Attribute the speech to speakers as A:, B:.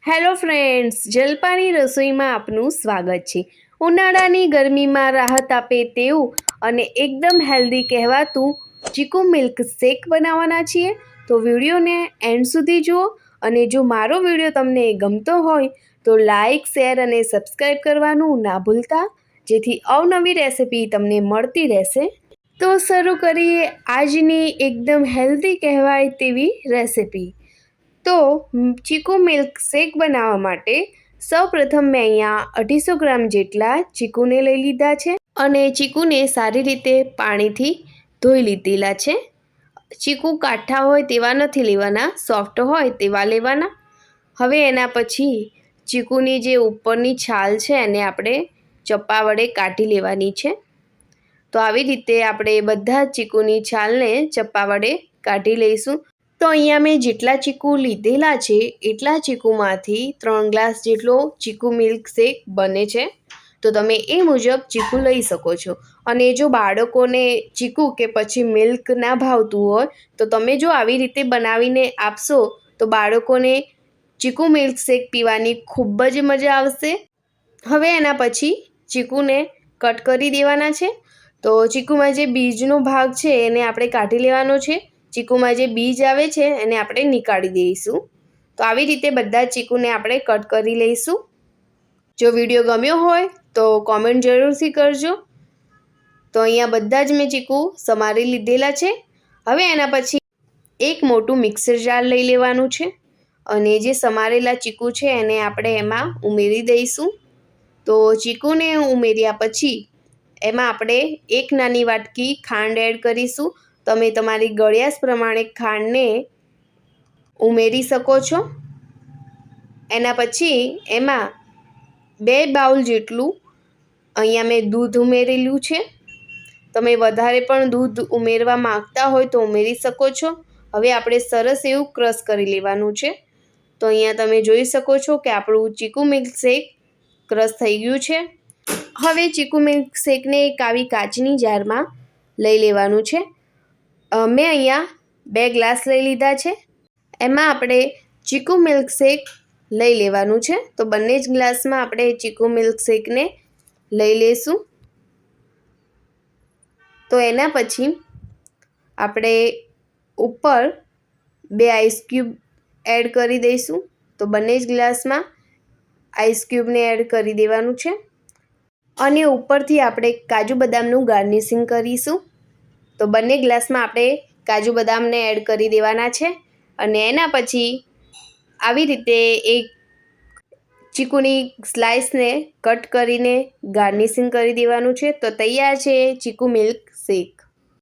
A: Hello friends, જલપાની રસોઈમાં આપનું સ્વાગત છે। ઉનાળાની ગરમીમાં રાહત આપે તેવું અને એકદમ હેલ્ધી કહેવાતું ચીકુ મિલ્ક શેક બનાવવાના છીએ। તો વિડીયોને એન્ડ સુધી જુઓ અને જો મારો વિડીયો તમને ગમતો હોય તો લાઈક, શેર અને સબસ્ક્રાઈબ કરવાનું ના ભૂલતા, જેથી અવનવી રેસિપી તમને મળતી રહેશે। તો શરૂ કરીએ આજની એકદમ હેલ્ધી કહેવાય તેવી રેસિપી। તો ચીકુ મિલ્ક શેક બનાવવા માટે સૌપ્રથમ મેં અહીંયા 250 ગ્રામ જેટલા ચીકુને લઈ લીધા છે અને ચીકુને સારી રીતે પાણીથી ધોઈ લીધેલા છે। ચીકુ કાઠા હોય તેવા નથી લેવાના, સોફ્ટ હોય તેવા લેવાના। હવે એના પછી ચીકુની જે ઉપરની છાલ છે એને આપણે ચપ્પા વડે કાઢી લેવાની છે। તો આવી રીતે આપણે બધા ચીકુની છાલને ચપ્પા વડે કાઢી લઈશું। તો અહીંયા મેં જેટલા ચીકુ લીધેલા છે એટલા ચીકુમાંથી 3 ગ્લાસ જેટલો ચીકુ મિલ્ક શેક બને છે। તો તમે એ મુજબ ચીકુ લઈ શકો છો। અને જો બાળકોને ચીકુ કે પછી મિલ્ક ના ભાવતું હોય તો તમે જો આવી રીતે બનાવીને આપશો તો બાળકોને ચીકુ મિલ્ક શેક પીવાની ખૂબ જ મજા આવશે। હવે એના પછી ચીકુને કટ કરી દેવાના છે। તો ચીકુમાં જે બીજનો ભાગ છે એને આપણે કાઢી લેવાનો છે। ચીકુમાં જે બીજ આવે છે એને આપણે નીકાળી દઈશું। તો આવી રીતે બધા ચીકુને આપણે કટ કરી લઈશું। જો વિડીયો ગમ્યો હોય તો કોમેન્ટ જરૂરથી કરજો। તો અહીંયા બધા જ મેં ચીકુ સમારી લીધેલા છે। હવે એના પછી એક મોટું મિક્સર જાર લઈ લેવાનું છે અને જે સમારેલા ચીકુ છે એને આપણે એમાં ઉમેરી દઈશું। તો ચીકુને ઉમેર્યા પછી એમાં આપણે 1 નાની વાટકી ખાંડ એડ કરીશું। તમે તમારી ગળ્યાશ પ્રમાણે ખાંડને ઉમેરી શકો છો। એના પછી એમાં 2 બાઉલ જેટલું અહીંયા મેં દૂધ ઉમેરેલું છે। તમે વધારે પણ દૂધ ઉમેરવા માંગતા હોય તો ઉમેરી શકો છો। હવે આપણે સરસ એવું ક્રશ કરી લેવાનું છે। તો અહીંયા તમે જોઈ શકો છો કે આપણું ચીકુ મિલ્ક શેક ક્રશ થઈ ગયું છે। હવે ચીકુ મિલ્ક શેકને એક આવી કાચની જારમાં લઈ લેવાનું છે। મેં અહીંયા 2 ગ્લાસ લઈ લીધા છે। એમાં આપણે ચીકુ મિલ્ક શેક લઈ લેવાનું છે। તો બંને જ ગ્લાસમાં આપણે ચીકુ મિલ્ક શેકને લઈ લઈશું। તો એના પછી આપણે ઉપર 2 આઈસ ક્યુબ એડ કરી દઈશું। તો બંને જ ગ્લાસમાં આઈસ ક્યુબને એડ કરી દેવાનું છે અને ઉપરથી આપણે કાજુ બદામનું ગાર્નિશિંગ કરીશું। તો બંને ગ્લાસમાં આપણે કાજુ બદામને એડ કરી દેવાના છે અને એના પછી આવી રીતે એક ચીકુની સ્લાઇસને કટ કરીને ગાર્નિશિંગ કરી દેવાનું છે। તો તૈયાર છે ચીકુ મિલ્ક શેક।